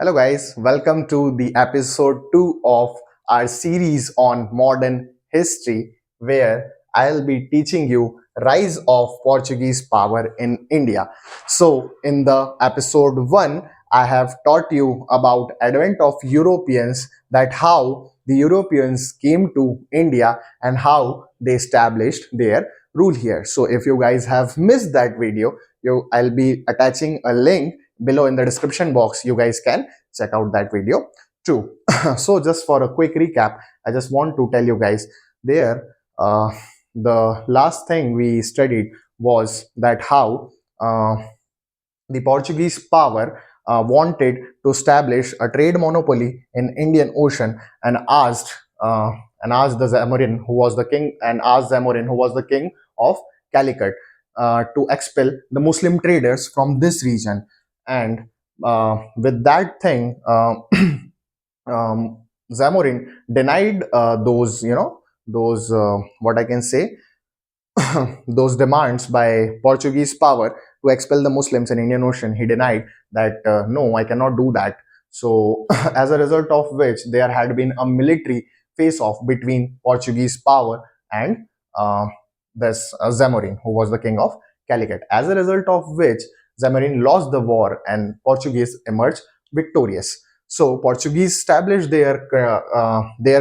Hello, guys. Welcome to the episode 2 of our series on modern history, where I'll be teaching you rise of Portuguese power in India. So, in the episode 1, I have taught you about advent of Europeans, that how the Europeans came to India and how they established their rule here. So, if you guys have missed that video, I'll be attaching a link below in the description box. You guys can check out that video too. So just for a quick recap, I just want to tell you guys there, the last thing we studied was that how the Portuguese power wanted to establish a trade monopoly in Indian Ocean and asked the Zamorin, who was the king, and asked Zamorin, who was the king of Calicut, to expel the Muslim traders from this region. And with that thing, Zamorin denied those what I can say those demands by Portuguese power to expel the Muslims in Indian Ocean. He denied that no, I cannot do that. So, as a result of which, there had been a military face-off between Portuguese power and this Zamorin, who was the king of Calicut. As a result of which, Zamorin lost the war and Portuguese emerged victorious. So Portuguese established their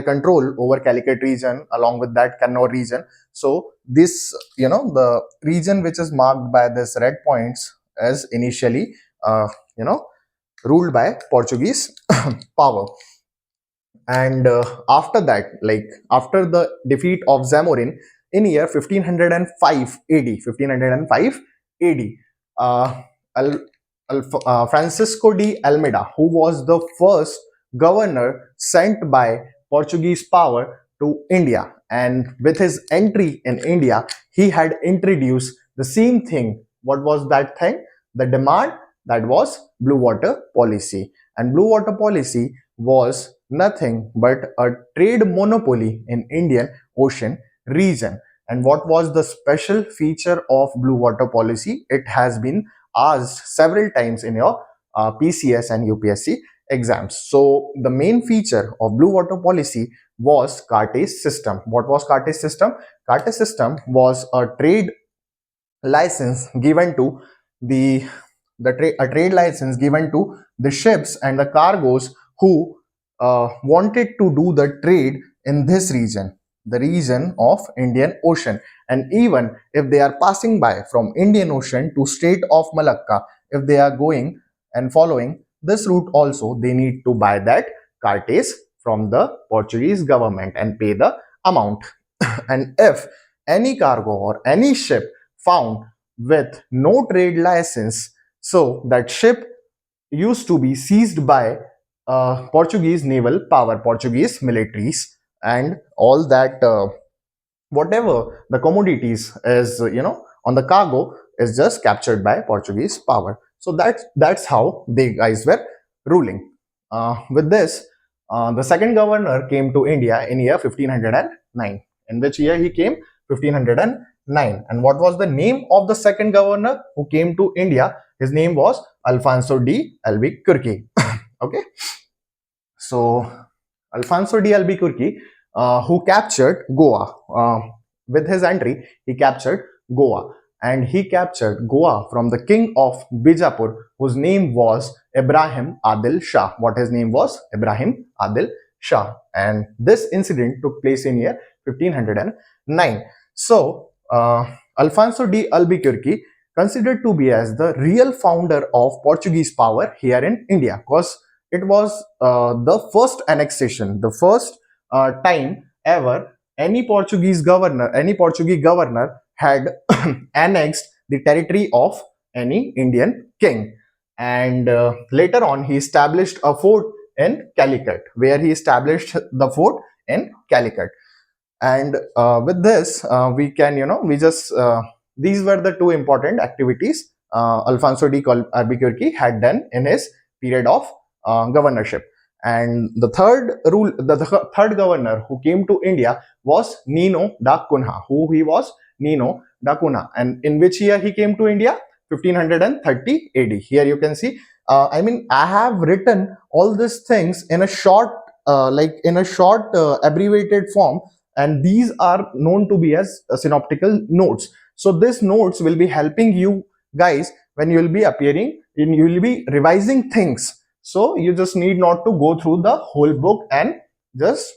control over Calicut region, along with that Kannauр region. So this, the region which is marked by this red points is initially, ruled by Portuguese power. And after that, like after the defeat of Zamorin in year 1505 AD, 1505 AD, Al, Francisco de Almeida, who was the first governor sent by Portuguese power to India, and with his entry in India, he had introduced the same thing. What was that thing? The demand, that was blue water policy. And blue water policy was nothing but a trade monopoly in Indian Ocean region. And what was the special feature of blue water policy? It has been asked several times in your PCS and UPSC exams. So the main feature of blue water policy was Cartes system. What was Cartes system? Cartes system was a trade license given to the a trade license given to the ships and the cargoes who wanted to do the trade in this region, the region of Indian Ocean. And even if they are passing by from Indian Ocean to Strait of Malacca, if they are going and following this route also, they need to buy that cartes from the Portuguese government and pay the amount. And if any cargo or any ship found with no trade license, so that ship used to be seized by Portuguese naval power, Portuguese militaries, and all that whatever the commodities is, on the cargo is just captured by Portuguese power. So that's how they guys were ruling. With this, the second governor came to India in year 1509. In which year he came? 1509. And what was the name of the second governor who came to India? His name was Alfonso de Albuquerque. Okay. So Alfonso de Albuquerque, who captured Goa. With his entry, he captured Goa. And he captured Goa from the king of Bijapur, whose name was Ibrahim Adil Shah. What his name was? Ibrahim Adil Shah. And this incident took place in year 1509. So, Alfonso de Albuquerque considered to be as the real founder of Portuguese power here in India, because it was the first annexation, the first time ever any Portuguese governor had annexed the territory of any Indian king. And later on, he established a fort in Calicut, where he established the fort in Calicut. And with this, we can, we just, these were the two important activities Alfonso de Albuquerque had done in his period of governorship. And the third governor who came to India was Nino da Cunha. Who he was? Nino da Cunha. And in which year he came to India? 1530 AD. Here you can see I mean, I have written all these things in a short, abbreviated form, and these are known to be as synoptical notes. So these notes will be helping you guys when you will be appearing in, you will be revising things. So you just need not to go through the whole book, and just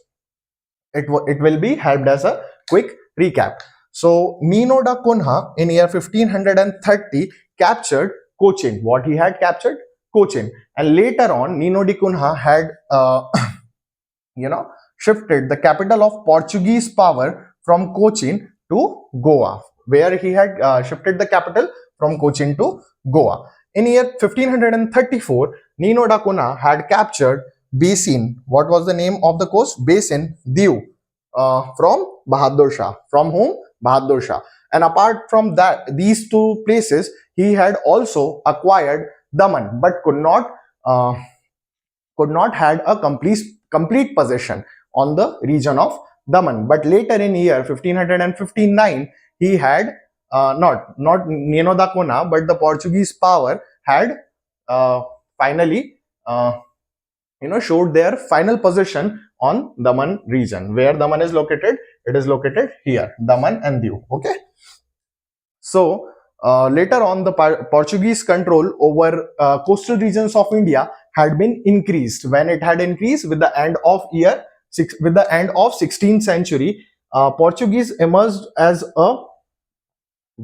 it will be helped as a quick recap. So Nino da Cunha in year 1530 captured Cochin. What he had captured? Cochin. And later on, Nino de Cunha had you know shifted the capital of Portuguese power from Cochin to Goa, where he had shifted the capital from Cochin to Goa. In year 1534, Nino da Cunha had captured Basin. What was the name of the coast? Basin, Diu, from Bahadur Shah. From whom? Bahadur Shah. And apart from that, these two places, he had also acquired Daman, but could not had a complete possession on the region of Daman. But later in year 1559, he had not Nino da Cunha, but the Portuguese power had finally showed their final position on Daman region. Where Daman is located? It is located here, Daman and Diu. Okay. So later on, the Portuguese control over coastal regions of India had been increased. When it had increased with the end of with the end of 16th century, Portuguese emerged as a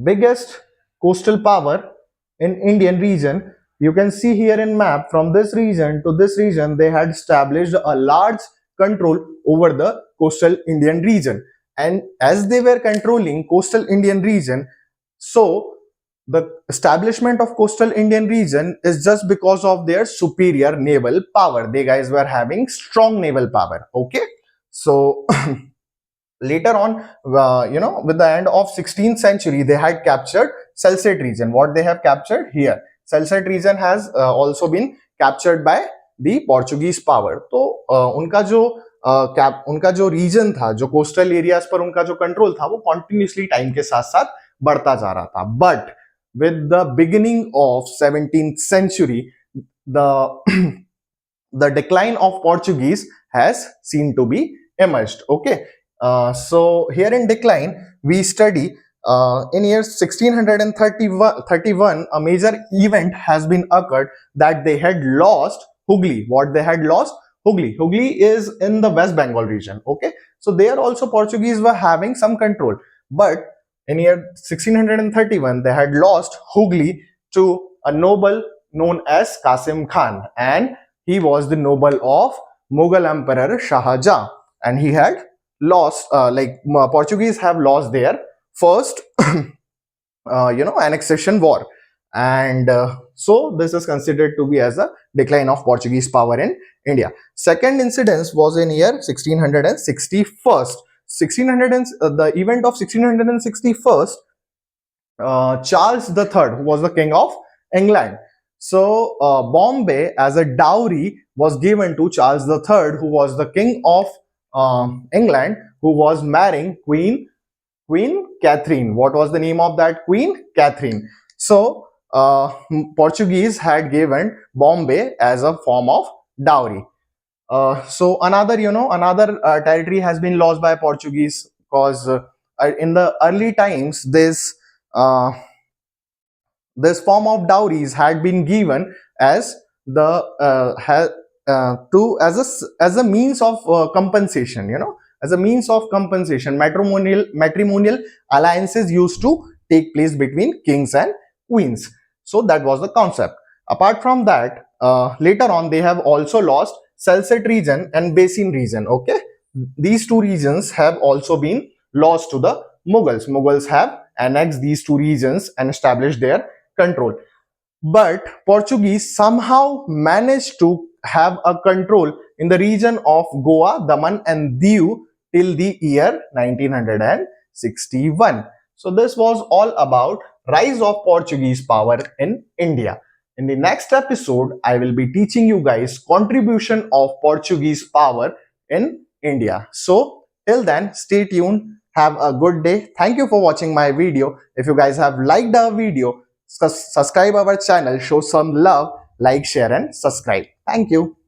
biggest coastal power in Indian region. You can see here in map, from this region to this region, they had established a large control over the coastal Indian region. And as they were controlling coastal Indian region, so the establishment of coastal Indian region is just because of their superior naval power. They guys were having strong naval power. Okay. So later on, with the end of 16th century, they had captured Salsette region. What they have captured here? Salsette region has also been captured by the Portuguese power. तो उनका जो reason था, जो coastal areas पर उनका जो control था, वो कॉन्टिन्यूसली टाइम के साथ साथ बढ़ता जा रहा था. But with the beginning of 17th century, the the decline of Portuguese has seen to be emerged. Okay. So here in decline, we study in year 1631, a major event has been occurred, that they had lost Hooghly. What they had lost? Hooghly. Hooghly is in the West Bengal region. Okay. So there also Portuguese were having some control. But in year 1631, they had lost Hooghly to a noble known as Qasim Khan. And he was the noble of Mughal Emperor Shah Jahan. And he had lost, Portuguese have lost their first annexation war. And so this is considered to be as a decline of Portuguese power in India. Second incidence was in year 1661. The event of 1661, Charles III, who was the king of England. So Bombay as a dowry was given to Charles III, who was the king of England, who was marrying Queen Catherine. What was the name of that Queen? Catherine. So Portuguese had given Bombay as a form of dowry. So another territory has been lost by Portuguese, because in the early times uh, this form of dowries had been given as the to as a means of compensation. As a means of compensation, matrimonial alliances used to take place between kings and queens. So that was the concept. Apart from that, later on they have also lost Salsette region and Basin region. Okay, these two regions have also been lost to the Mughals. Mughals have annexed these two regions and established their control. But Portuguese somehow managed to have a control in the region of Goa, Daman and Diu till the year 1961. So this was all about rise of Portuguese power in India. In the next episode, I will be teaching you guys contribution of Portuguese power in India. So till then, stay tuned. Have a good day. Thank you for watching my video. If you guys have liked our video, subscribe our channel, show some love, like, share, and subscribe. Thank you.